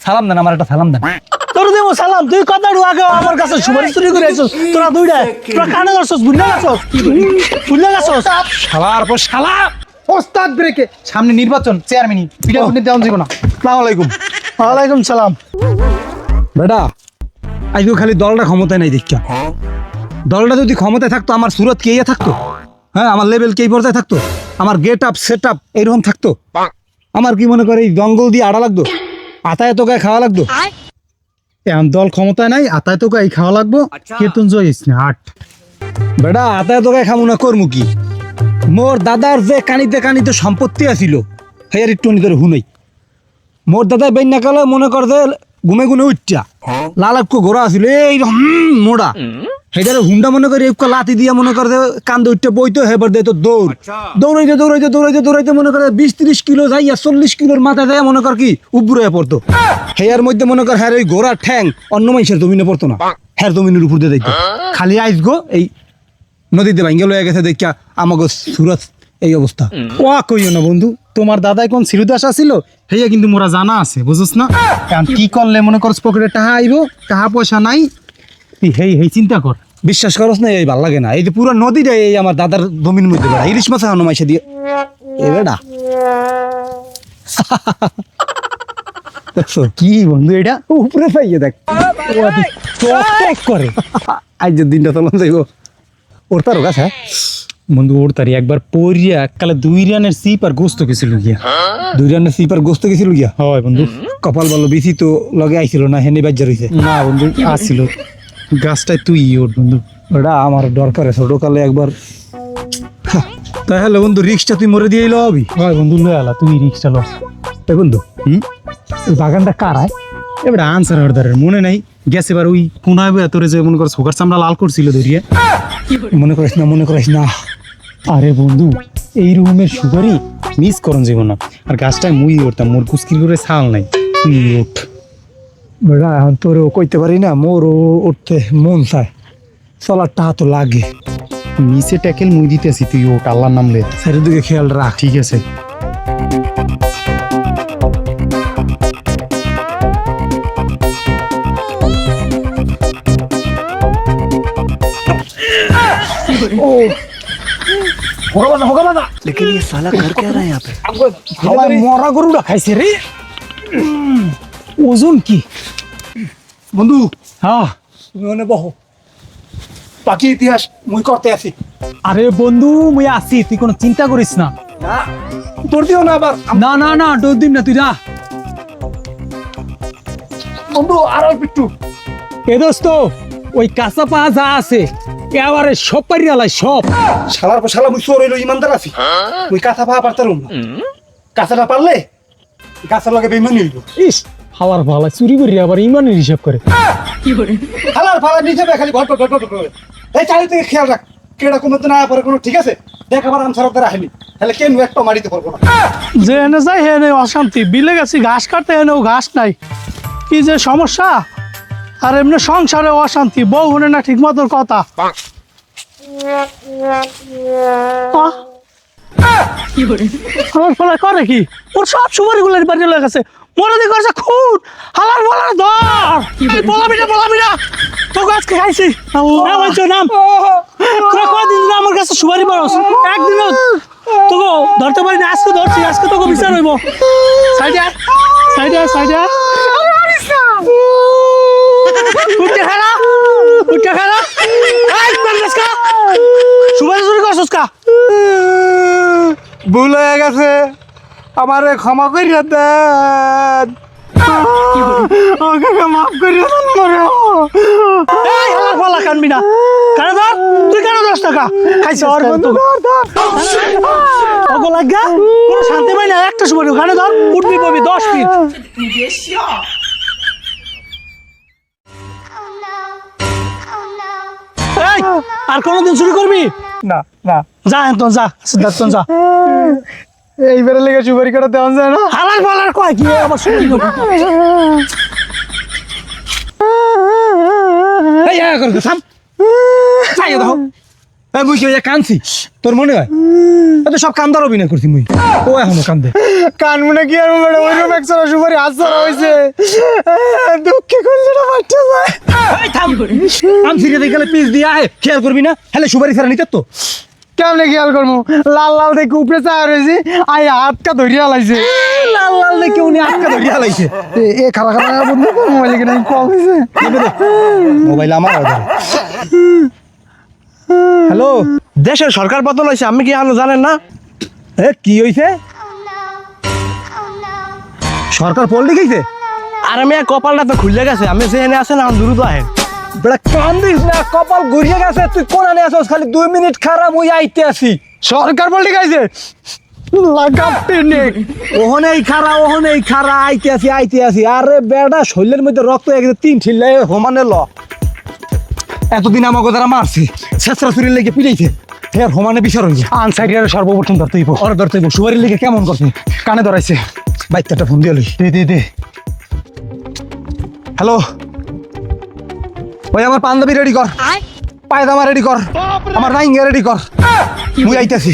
সালাম দেন, আমার একটা সালাম দেন। তোর দেবো সালাম, তুই কথা আগে আমার কাছে সুপারিশ চুরি করে আছিস, তোরা দুইটা তোরা কানে ধরছস, বুঝলে গেছস, বুঝলে গেছস শালার পর শালা ওস্তাদ ব্রেকে, সামনে নির্বাচন, চেয়ারম্যানই পিঠা কুটনি দেওয়া যাবে না। আসসালামু আলাইকুম। ওয়ালাইকুম সালাম। বেটা আজকে খালি দলটা ক্ষমতায় নাই দেখা, দলটা যদি ক্ষমতায় থাকতো আমার সুরত কে থাকতো, হ্যাঁ আমার লেভেল কে পর্যায়ে থাকতো, আমার গেট আপ সেট আপ এরকম থাকতো, আমার কি মনে করে এই জঙ্গল দিয়ে আড়া লাগতো, আতায় তো গায়ে খাওয়া লাগতো। এখন দল ক্ষমতায় নাই, আতায় তো গায়ে খাওয়া লাগবো, কেতন জয়িস না আট। বেটা আতায় তো গায়ে খামু না করমু কি, মোর দাদার যে কানিতে কানিতে সম্পত্তি আছিল হেয়ার একটু নিজের হুনেই, মোর দাদা বেন্যা কালে মনে কর যে ঘুমে গুনে উঠটা লালাক্ষ ঘোরা আছিল এই মোড়া, সেটারে হুন্ডা মনে করে একটা লাতি দিয়া মনে করে কান্দে উঠতে বইতো, হেবার দিয়ে তো দৌড় দৌড়াইতে দৌড়াইতে দৌড়াইতে দৌড়াইতে মনে করে 20-30 কিলো যাইয়া 40 কিলোর মাথা যায় মনে কর কি উপরে পড়তো, হেয়ার মধ্যে মনে কর হ্যাঁ ওই ঘোড়ার ঠ্যাং অন্য মানুষের জমিনে পড়তো না, হ্যার জমিনের উপর দিয়ে দেখতো, খালি আইস গো এই নদীতে ভাঙ্গে লয়ে গেছে দেখা আমাকে সুরত এই অবস্থা। ও কইও না বন্ধু, তোমার দাদাই কোন সিরুদাস ছিল হেয়া কিন্তু মোরা জানা আছে, বুঝছ না? এখন কি করলে মনে করছ পকেটে টাকা আইব, টাকা পয়সা নাই, তুই হেই হেই চিন্তা কর, বিশ্বাস করস না এই ভাল লাগে না, এই যে পুরো নদীটা এই আমার দাদার জমির মধ্যে বেড়া, ইলিশ মাছ আনো মাইসে দিয়ে এ বেড়া দেখছো কি বন্ধু, এটা উপরে পাইয়ে দেখ করে আজ যে দিনটা চলন যাইব ওর তার কাছে বন্ধু, ওর তারি একবার পড়িয়া এককালে 2 রানের সিপ আর গোস্ত গেছিল গিয়া, 2 রানের সিপ আর গোস্ত গেছিল গিয়া, হয় বন্ধু কপাল ভালো বেশি তো লগে আইছিল না, হেনে বাজ্যা রইছে না বন্ধু আসছিল গাছটাই তুই ওর বন্ধু, ওটা আমার দরকারে ছোটকালে একবার। তাহলে বন্ধু রিক্সটা তুই মরে দিয়ে লবি, হয় বন্ধু লয়ে আলা তুই রিক্সটা লস। এই বন্ধু এই বাগানটা কারায় এবার আনসার হরদারের মনে নাই গেছে, এবার ওই কোনায় তোরে যে মনে করছ হোকার চামড়া লাল করছিল ধরিয়ে, মনে করিস না মনে করিস না। আরে বন্ধু এই রুমের সুগারই মিস করন যাব না, আর গাছটায় মুই করতাম, মোর কুস্কির করে ছাল নাই, তুই ওঠ বেড়া, এখন তোরও কইতে পারি না, মোরও উঠতে মন চায়, চলার টাকা তো লাগে, নিচে ট্যাকেল মুই দিতেছি, তুই ওঠ আল্লাহর নাম লে, চারিদিকে খেয়াল রাখ ঠিক আছে? लेकिन ये साला कर क्या रहा है यहाँ पे? মরা গরুটা খাইছে রে, ওজন কি বন্ধু? হ্যাঁ তুমি মনে বহো, বাকি ইতিহাস মুই করতে আছি। আরে বন্ধু মুই আছি, তুই কোনো চিন্তা করিস না, তোর দিও না আবার, না না না তোর দিম না, তুই যা বন্ধু। আর অল্প একটু এ দোস্ত, ওই কাঁচা পা যা আছে এবারে সব পারি আলাই, সব শালার পর শালা মুই চোর হইলো ইমানদার আছি, ওই কাঁচা পা পারতারুম না, কাঁচাটা পারলে গাছের লগে বেইমানি হইব। ইস হালার ভালা চুরি করি আবার ইমানের হিসাব করে, কি করে হালার ভালা নিচে খালি ঘট ঘট ঘট করে, এই চারিদিকে খেয়াল রাখ কেডা কমতে না পারে কোনো, ঠিক আছে? দেখ আবার আনসার দ্বারা আহেনি, তাহলে কেন একটা মারিতে পারবো না, যে এনে যাই হেনে অশান্তি, বিলে গেছি ঘাস কাটতে এনেও ঘাস নাই, কি যে সমস্যা, আর এমনি সংসারে অশান্তি, বউ হনে না ঠিক মতো কথা। আমার ফলে করে কি, ওর সব সুপারি গুলো বাড়ি লেগে গেছে, মনে দিয়ে করছে খুন, হালার বলার ধর, বলাবি না তোকে আজকে খাইছি নাম, তোরা কদিন ধরে আমার কাছে সুপারি পারস, একদিনও তোকে ধরতে পারি না, আজকে ধরছি, আজকে তোকে বিচার হইব, সাইডে সাইডে সাইডে উঠে খেলা সুপারি চুরি করছিস কা? ভুল হয়ে গেছে, আমারে ক্ষমা করিয়া দেন, ওকে মাফ করিয়া দেন মরে। এই হালার ফালা কানবি না, কানে ধর, তুই কেন 10 টাকা খাইছিস? ওগো লাগা কোনো শান্তি পাই না, একটা সুপারি কানে ধর, উঠবি পাবি 10 ফিট। এই আর কোনদিন চুরি করবি না না, যা এখন যা, সিদ্ধার্থ যা, এইবারে লেগে সুপারি কাটা দেওয়া যায় না, হালার ফালার কয় কি আবার শুনি এই থাম চাই দাও, মুই কি কানছি তোর মনে হয় তো সব কান্দার অভিনয় করছি মুই ও এখনো কান্দে কান মনে কি আর ম্যাডাম ওইরকম একশো সুপারি হাজার হয়েছে দুঃখে করছে না বাচ্চা যায় আম ফিরে দেখে গেলে পিস দিয়ে আয় খেয়াল করবি না হলে সুপারি ছাড়া নিতে তো কেমনে খেয়াল করবো লাল লাল দেখে উপরে চা রয়েছে আই হাতটা ধরিয়া লাইছে লাল লাল দেখে উনি আটকা ধরিয়া লাইছে এ খারা খারা বন্ধু মোবাইল কিনে কল হয়েছে মোবাইল আমার হ্যালো দেশের সরকার বদল হয়েছে আমি কি আনো জানেন না এ কি হইছে সরকার পল্টি গেছে আর আমি কপালটা তো খুলে গেছে আমি যেখানে আছেন এখন দ্রুত আহেন বেটা কান্দিস না কপাল ঘুরিয়ে গেছে তুই কোনানে আসছ খালি 2 মিনিট খারাপ মুই আইতে আসি সরকার পল্টি গাইছে লাগাতে নেই ওহনেই খারা আইতে আসি আরে বেটা শরীরের মধ্যে রক্ত একদম 3 ঠিল্লাই হোমানে ল এতদিন আমাকে যারা মারছে ছেঁচড়া চুরির লেগে পিড়াইছে ফের হোমানে বিচার হয়েছে আনসাইডের সর্বপ্রথম ধরতেই ওর ধরতে সুবারির লেগে কেমন করছে কানে ধরাইছে বাইকটা ফোন দিয়ে লই দে হ্যালো ওই আমার পাঞ্জাবি রেডি কর পায়জামা রেডি কর আমার নাইঙ্গা রেডি কর মুই আইতেছি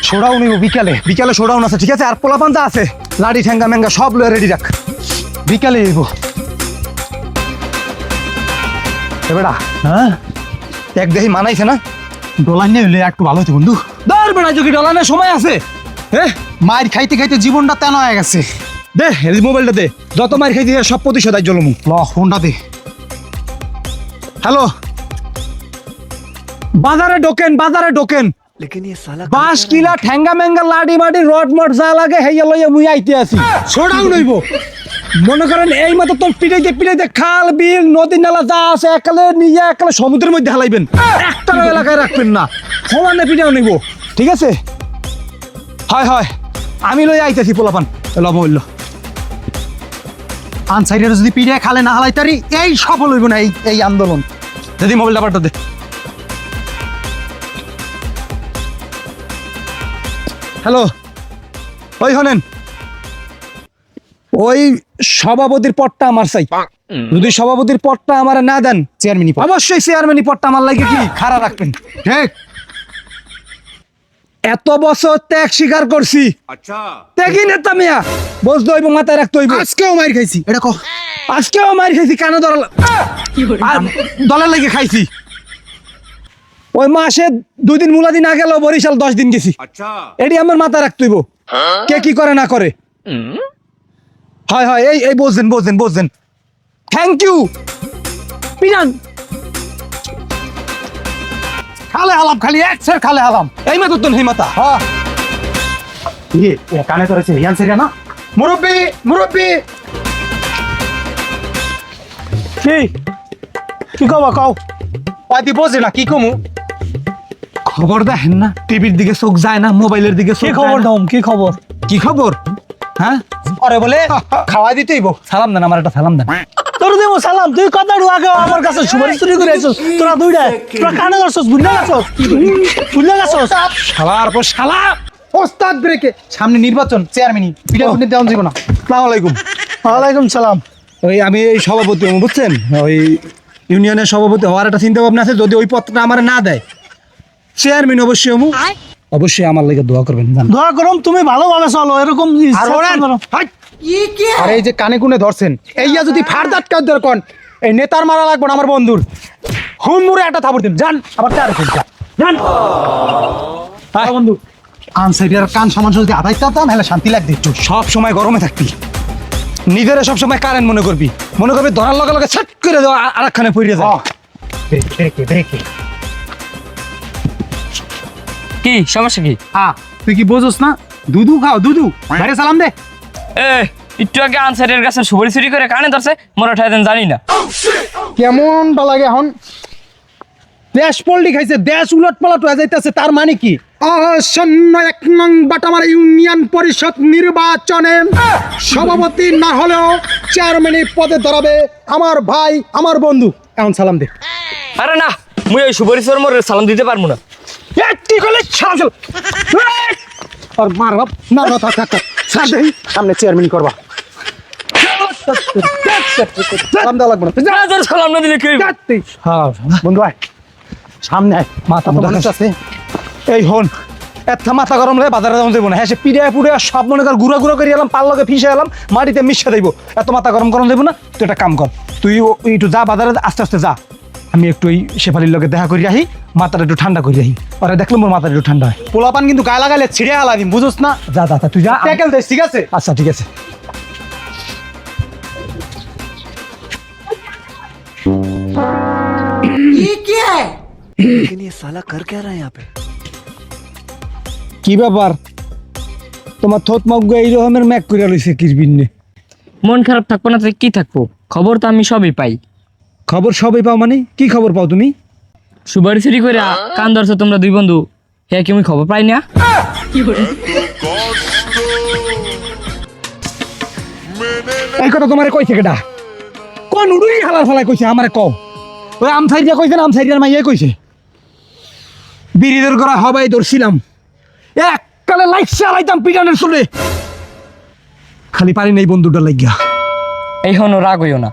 ছোড়াও নিব বিকালে শোডাউন আছে ঠিক আছে আর পোলা পান্তা আছে লাড়ি ঠেঙ্গা মেঙ্গা সব লয়ে রেডি রাখ বিকালে এব বেড়া হ্যাঁ এক দেহি মানাইছে না ডলার নিয়ে হইলে একটু ভালো হতো বন্ধু দর বেড়া যদি ডলানের সময় আছে হ্যাঁ মায়ের খাইতে খাইতে জীবনটা তেন হয়ে গেছে দে এই মোবাইলটা দে যত মার খাইছি সব প্রতিশোধ আজ জলমু ল ফোনটা দে হ্যালো বাজারে ঢোকেন বাস কিলা ঠেঙ্গা মেঙ্গা লাডি মাডি রড মট যা লাগে হেইয়া লইয়া মুই আইতে আসি ছোড়াও নইব মনে করেন এই মতো তোর পিড়াইতে খাল বিল নদী নালা যা আছে একালে সমুদ্রের মধ্যে হালাইবেন একটা এলাকায় রাখবেন না সমানে পিড়াও নিব ঠিক আছে হয় আমি লইয়া আইতেছি পোলাপান লবল্য আনসাইডের যদি পিড়ে খালে না হালাইতারি এই সফল হইব না এই আন্দোলন যদি মোবাইলটা পাল্টা দে হ্যালো ওই হনেন ওই সভাপতির পদটা আমার চাই যদি সভাপতির পদটা আমার না দেন চেয়ারম্যানই অবশ্যই চেয়ারম্যানই পদটা আমার লাগে কি খাড়া রাখবেন ঠিক এত বছর ত্যাগ স্বীকার করছি ত্যাগই নেতা মিয়া বুঝতে হইব মাথায় রাখতে হইব আজকেও মার খাইছি এটা কো আজকেও মার খাইছি কানে দলের লাগে খাইছি ওই মাসে 2 দিন মুলাদি না গেলেও বরিশাল 10 দিন গেছি এটি আমার মাথা রাখতে হইব কে কি করে না করে হয় এই বোঝেন থ্যাংক ইউ পিরান খালে হালাম খালি এক সের খালে হালাম এই মাথা তো নেই মাথা হ্যাঁ কানে ধরেছে ইয়ান সেরিয়া না মুরব্বি কি কবা কও পাতি বোঝে না কি কমু খবর দেখেন না টিভির দিকে চোখ যায় না মোবাইলের দিকে কি খবর দাও কি খবর হ্যাঁ আরে বলে খাওয়াই দিতেইব সালাম দেন আমার একটা সালাম দেন তোর দেব সালাম তুই কথাড়ু আগে আমার কাছে সুপারিশ চুরি করে আইছস তোরা দুইটা তোরা কানে ধরছস বুঝলা গেছস শালার পর শালা ওস্তাদ ব্রেকে সামনে নির্বাচন চেয়ারম্যানই পিঠা পুনে দেওয়া যাবে না আসসালামু আলাইকুম ওয়ালাইকুম সালাম ওই আমি এই সভাপতি বুঝছেন ওই ইউনিয়নের সভাপতি হওয়ার একটা চিন্তা ভাবনা আছে যদি ওই পদটা আমার না দেয় চেয়ারম্যান অবশ্যই আমার লাগে দোয়া করবেন দোয়া করম তুমি ভালোভাবে চলো এরকম আর এই যে কানে কুনে ধরছেন এইয়া যদি ফারদাত কাজ দরকার এই নেতার মারা লাগবে না আমার বন্ধুর হুমুরে একটা থাপড় দিন জান আবার চার জান বন্ধু আনসাইডের কান সমান যদি আদায় করতাম হলে শান্তি লাগবে একটু সব সময় গরমে থাকবি নিজেরা সব সময় কারেন্ট মনে করবি ধরার লগে লগে ছাট করে দেওয়া আর একখানে পড়িয়ে যায় ব্রেকে কি সমস্যা কি তুই কি বোঝোস না দুধু খাও দুধু বাইরে সালাম দে একটু আগে আনসারের কাছে সুপারি চুরি করে কানে ধরছে মোরা ঠাইতেন জানি না কেমনটা লাগে এখন দেশ পল্টি খাইছে দেশ উলট পালট হয়ে যাইতেছে তার মানে কি আসন্ন 1 নং বাটামারা ইউনিয়ন পরিষদ নির্বাচনে সভাপতি না হলেও চেয়ারম্যান পদে দাঁড়াবে আমার ভাই আমার বন্ধু এখন সালাম দে আরে না মুই ওই সুপারি চোর মোর সালাম দিতে পারবো না কি করলে সালাম আর মার বাপ না থাক সামনে চেয়ারম্যান করবা সালাম দেওয়া লাগবে না সালাম না দিলে কি বন্ধু ভাই সামনে আয়, মাথা তো তো মানুষ আছে এই হন এত মাথা গরম লাগে বাজারে যাওয়া যাবো না হ্যাঁ সে পিড়ে পুড়ে সব মনে কর গুঁড়া গুঁড়া করে এলাম পাল লগে ফিসে এলাম মাটিতে মিশে দেবো এত মাথা গরম গরম দেবো না তুই একটা কাম কর তুই একটু যা বাজারে আস্তে আস্তে যা আমি একটু ওই শেফালির লগে দেখা করি আহি মাথাটা একটু ঠান্ডা করি আহি ওরা দেখলাম মোর মাথাটা একটু ঠান্ডা হয় পোলাপান কিন্তু গায়ে লাগালে ছিঁড়ে হালা দিম বুঝোস না? যা যা যা, তুই যা ট্যাকেল দেস, ঠিক আছে? আচ্ছা ঠিক আছে लेकिन ये साला कर क्या रहा है यहाँ पे? কি ব্যাপার তোমার থোত মগ্গ এই রকমের ম্যাক করে লইছে কিরবিনে মন খারাপ থাকবো না তো কি থাকবো, খবর তো আমি সবই পাই। খবর সবই পাও মানে কি খবর পাও তুমি সুপারি চুরি করে কান ধরছো তোমরা দুই বন্ধু, হ্যাঁ কি আমি খবর পাই না? এই কথা তোমারে কইছে কেডা কোন উড়ুই হালার ফালাই কইছে আমারে কও ওই আমসাইরিয়া কইছে না আমসাইরিয়ার মাইয়া কইছে বিড়িদের করা হবাই ধরছিলাম এককালে লাইট চালাইতাম পিটানের চলে খালি পারি নাই বন্ধুটা লাগিয়া এই হনো রাগ হইও না,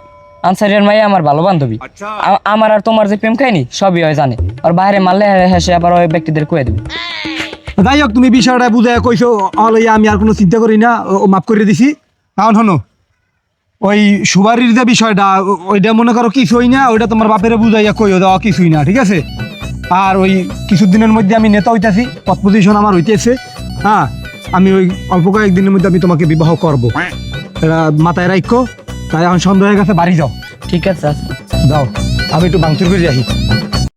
আনসারিয়ার মাইয়া আমার ভালো বান্ধবী। আমার আর তোমার যে প্রেম খাইনি সবই হয় জানে, আর বাইরে মারলে হেসে আবার ওই ব্যক্তিদের কয়ে দেবে। যাই হোক তুমি বিষয়টা বুঝাই কইছো অলইয়া আমি আর কোনো চিন্তা করি না ও মাফ করে দিছি কারণ হনো ওই সুবারির যে বিষয়টা ওইটা মনে করো কিছুই না ওইটা তোমার বাপেরে বুঝাইয়া কইও দেওয়া কিছুই না ঠিক আছে আর ওই কিছুদিনের মধ্যে আমি নেতা হইতাছি পদ পজিশন আমার হইতেছে হ্যাঁ আমি ওই অল্প কয়েকদিনের মধ্যে আমি তোমাকে বিবাহ করব এটা মাথায় রাখো তাই এখন সন্দেহ হয়ে গেছে বাড়ি যাও ঠিক আছে আচ্ছা। যাও আমি একটু বাংচুর করে যাই